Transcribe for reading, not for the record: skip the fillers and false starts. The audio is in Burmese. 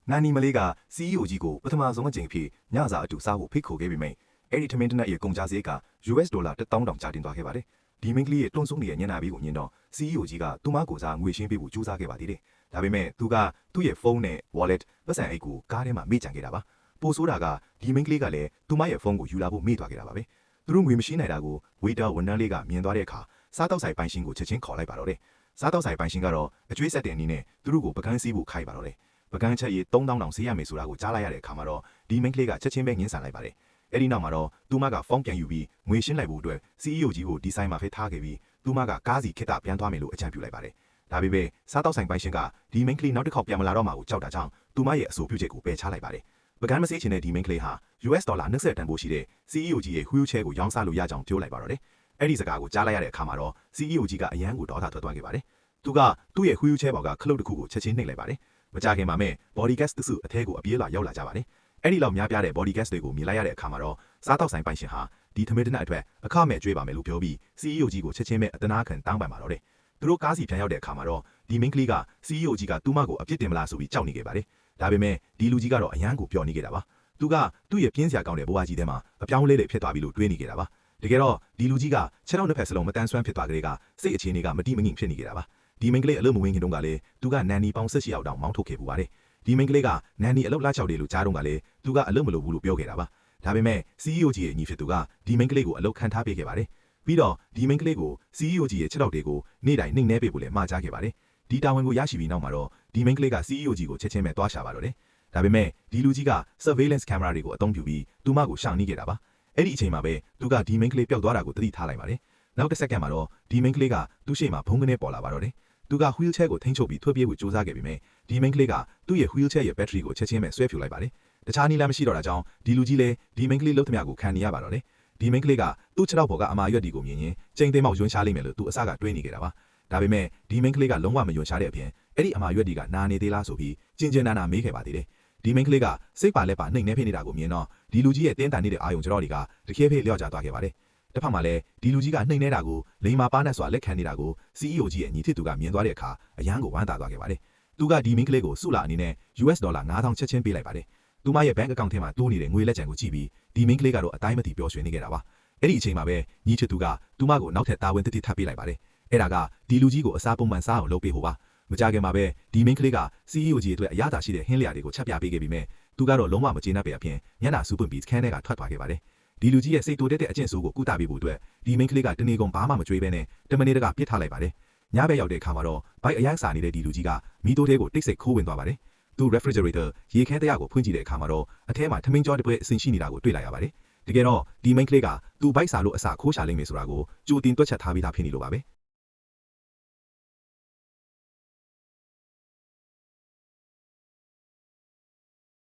နာနီမလေးက CEO ကြီးကိုပထမဆုံးအကြိမ်ဖြစ်ညစာအတူစားဖို့ဖိတ်ခေါ်ခဲ့ပေမဲ့အဲ့ဒီထမင်းတနက်ရဲ့ကုန်ကြစရိတ်က US ဒေါ်လာ1000တောင်ကျတင်သွားခဲ့ပါတယ်။ဒီမင်းကလေးရဲ့တွန့်ဆုနေတဲ့ညနာဘေးကိုမြင်တော့ CEO ကြီးကသူမကိုစားငွေရှင်းပေးဖို့ကြိုးစားခဲ့ပါသေးတယ်။ဒါပေမဲ့သူကသူ့ရဲ့ဖုန်းနဲ့ wallet ပတ်စံအိတ်ကိုကားထဲမှာမေ့ကြံခဲ့တာပါ။ပိုဆိုးတာကဒီမင်းကလေးကလည်းသူမရဲ့ဖုန်းကိုယူလာဖို့မေ့သွားခဲ့တာပါပဲ။သူတို့ငွေမရှိနိုင်တာကိုဝေတာဝန်ထမ်းလေးကမြင်သွားတဲ့အခါစားတောက်ဆိုင်ပိုင်ရှင်ကိုချက်ချင်းခေါ်လိုက်ပါတော့တယ်။စားတောက်ဆိုင်ပိုင်ရှင်ကတော့အကျွေးဆက်တဲ့အနေနဲ့သူတို့ကိုပကန်းစည်းဖို့ခိုင်းပါတော့တယ်။ပကန်းချက်ရေး3000တောင်ဆေးရမယ်ဆိုတာကိုကြားလိုက်ရတဲ့အခါမှာတော့ဒီမင်းကလေးကချက်ချင်းပဲငင်းဆန်လိုက်ပါတယ်။အဲ့ဒီနောက်မှာတော့သူမကဖုန်းပြန်ယူပြီးငွေရှင်းလိုက်ဖို့အတွက် CEO ကြီးကိုဒီဆိုင်မှာဖိတ်ထားခဲ့ပြီးသူမကကားစီခစ်တာပြန်သွားမယ်လို့အကြံပြုလိုက်ပါတယ်။ဒါပေမဲ့စားတောက်ဆိုင်ပိုင်ရှင်ကဒီမင်းကလေးနောက်တစ်ခေါက်ပြန်မလာတော့မှကိုကြောက်တာကြောင့်သူမရဲ့အဆိုပြုချက်ကိုပယ်ချလိုက်ပါတယ်။ပကန်းမဆေးချင်တဲ့ဒီမင်းကလေးဟာ US ဒေါ်လာ20တန်ဖိုးရှိတဲ့ CEO ကြီးရဲ့ wheelchair ကိုရောင်းစားလို့ရကြောင်းပြောလိုက်ပါတော့တယ်။အဲ့ဒီစကားကိုကြားလိုက်ရတဲ့အခါမှာတော့ CEO ကြီးကအယမ်းကိုဒေါသထွက်သွားခဲ့ပါတယ်။သူကသူ့ရဲ့ wheelchair ပေါ်ကခလုတ်တစ်ခုကိုချက်ချင်းနှိပ်လိုက်ပါတယ်။မကြခင်မှာမဲ့ body gas တစုအထဲကိုအပြေးလာရောက်လာကြပါတယ်။အဲ့ဒီလောက်များပြားတဲ့ body gas တွေကိုမြင်လိုက်ရတဲ့အခါမှာတော့စားတောက်ဆိုင်ပိုင်ရှင်ဟာဒီသမီးတနက်အတွက်အခမဲ့ကြွေးပါမယ်လို့ပြောပြီး CEO ကြီးကိုချက်ချင်းပဲအတနာခံတောင်းပန်ပါတော့တယ်။သူတို့ကားစီပြန်ရောက်တဲ့အခါမှာတော့ဒီမင်းကလေးက CEO ကြီးကသူ့မကိုအပြစ်တင်မလားဆိုပြီးကြောက်နေခဲ့ပါတယ်။ဒါပေမဲ့ဒီလူကြီးကတော့အယမ်းကိုပျော်နေခဲ့တာပါ။သူကသူ့ရဲ့ပြင်းစရာကောင်းတဲ့ဘဝကြီးထဲမှာအပြောင်းလဲဖြစ်သွားပြီလို့တွေးနေခဲ့တာပါ။တကယ်တော့ဒီလူကြီးကခြေထောက်နှစ်ဖက်စလုံးမတန်ဆွမ်းဖြစ်သွားကြတဲ့ကစိတ်အခြေအနေကမတိမငင်ဖြစ်နေခဲ့တာပါ။ဒီမင်းကလေးအလုပ်မဝင်ခင်တုန်းကလည်းသူကနန်နီပေါင်း18ရောက်တောင်မောင်းထုတ်ခဲ့ပူပါတယ်။ဒီမင်းကလေးကနန်နီအလုပ်လားချောက်တယ်လို့ကြားတော့ကလည်းသူကအလုပ်မလုပ်ဘူးလို့ပြောခဲ့တာပါ။ဒါပေမဲ့ CEO ကြီးရဲ့ညီဖြစ်သူကဒီမင်းကလေးကိုအလုပ်ခံထားပေးခဲ့ပါတယ်။ပြီးတော့ဒီမင်းကလေးကို CEO ကြီးရဲ့ခြေထောက်တွေကိုနေ့တိုင်းနှိမ့်နှဲပေးဖို့လည်းမှာကြားခဲ့ပါတယ်။ဒီတာဝန်ကိုရရှိပြီးနောက်မှာတော့ဒီမင်းကလေးက CEO ကြီးကိုချက်ချင်းပဲတွားရှာပါတော့တယ်။ဒါပေမဲ့ဒီလူကြီးက surveillance camera တွေကိုအသုံးပြုပြီးသူမကိုရှောင်နှီးခဲ့တာပါ။အဲ့ဒီအချိန်မှာပဲသူကဒီမင်းကလေးပျောက်သွားတာကိုသတိထားလိုက်ပါတယ်။နောက်တစ်စက္ကန့်မှာတော့ဒီမင်းကလေးကသူ့ရှေ့မှာဖုန်းကနေပေါ်လာပါတော့တယ်။သူက wheelchair ကိုထိန်းချုပ်ပြီးထွက်ပြေးဖို့ကြိုးစားခဲ့ပေမဲ့ဒီမင်းကလေးကသူ့ရဲ့ wheelchair ရဲ့ battery ကိုချက်ချင်းပဲဆွဲဖြူလိုက်ပါတယ်။တခြားနည်းလမ်းမရှိတော့တာကြောင့်ဒီလူကြီးလည်းဒီမင်းကလေးလှုပ်သမျှကိုခံနေရပါတော့တယ်။ဒီမင်းကလေးကသူ့ခြေထောက်ပေါ်ကအမာရွက်ဒီကိုမြင်ရင်ချိန်သိမ်းမောက်ယွန်းရှားလိမ့်မယ်လို့သူအစကတွေးနေခဲ့တာပါ။ဒါပေမဲ့ဒီမင်းကလေးကလုံးဝမယွန်းရှားတဲ့အပြင်အဲ့ဒီအမာရွက်ဒီကနာနေသေးလားဆိုပြီးကျင်ကျင်နာနာမေးခဲ့ပါသေးတယ်။ဒီမင်းကလေးကစိတ်ပါလက်ပါနှိမ့်နေဖိနေတာကိုမြင်တော့ဒီလူကြီးရဲ့တင်းတန်နေတဲ့အာယုံကြောတွေကတခဲဖေးလျော့ကျသွားခဲ့ပါတယ်။တစ်ဖက်မှာလည်းဒီလူကြီးကနှိမ့်နေတာကိုလိန်မာပါနဲ့စွာလက်ခံနေတာကို CEO ကြီးရဲ့ညီထစ်သူကမြင်သွားတဲ့အခါအယမ်းကိုဝမ်းသာသွားခဲ့ပါတယ်။သူကဒီမင်းကလေးကိုစုလာအနေနဲ့ US ဒေါ်လာ9000ချက်ချင်းပေးလိုက်ပါတယ်။သူမရဲ့ bank account ထဲမှာတိုးနေတဲ့ငွေလက်ကျန်ကိုကြည့်ပြီးဒီမင်းကလေးကတော့အတိုင်းမသိပျော်ရွှင်နေခဲ့တာပါ။အဲ့ဒီအချိန်မှာပဲညီထစ်သူကသူမကိုနောက်ထပ်တာဝန်တစ်ထပ်ပေးလိုက်ပါတယ်။အဲ့ဒါကဒီလူကြီးကိုအစားပုံမှန်စားအောင်လုပ်ပေးဖို့ပါ။မကြခင်မှာပဲဒီမင်းကလေးက CEO ကြီးအတွက်အရသာရှိတဲ့ဟင်းလျာတွေကိုချက်ပြပေးခဲ့ပြီးမြဲသူကတော့လုံးဝမကျေနပ်ပေအပြင်ညနာစူးပွင့်ပြီးခန်းထဲကထွက်သွားခဲ့ပါတယ်။ဒီလူကြီးရဲ့စိတ်တိုးတက်တဲ့အကျင့်ဆိုးကိုကုသပေးဖို့အတွက်ဒီမင်းကလေးကတနေကုန်ဘာမှမကြွေးဘဲနဲ့တမနေတကပြစ်ထားလိုက်ပါတယ်။ညဘက်ရောက်တဲ့အခါမှာတော့ဘိုက်အရိုက်စာနေတဲ့ဒီလူကြီးကမီးတိုးထဲကိုတိတ်ဆိတ်ခိုးဝင်သွားပါတယ်။သူ refrigerator ရေခဲတရားကိုဖွင့်ကြည့်တဲ့အခါမှာတော့အထဲမှာထမင်းကြောတစ်ပွဲအစင်ရှိနေတာကိုတွေ့လိုက်ရပါတယ်။တကယ်တော့ဒီမင်းကလေးကသူဘိုက်စာလို့အစာခိုးရှာလိမ့်မယ်ဆိုတာကိုကြိုတင်တွက်ချက်ထားပြီးသားဖြစ်နေလို့ပါပဲ။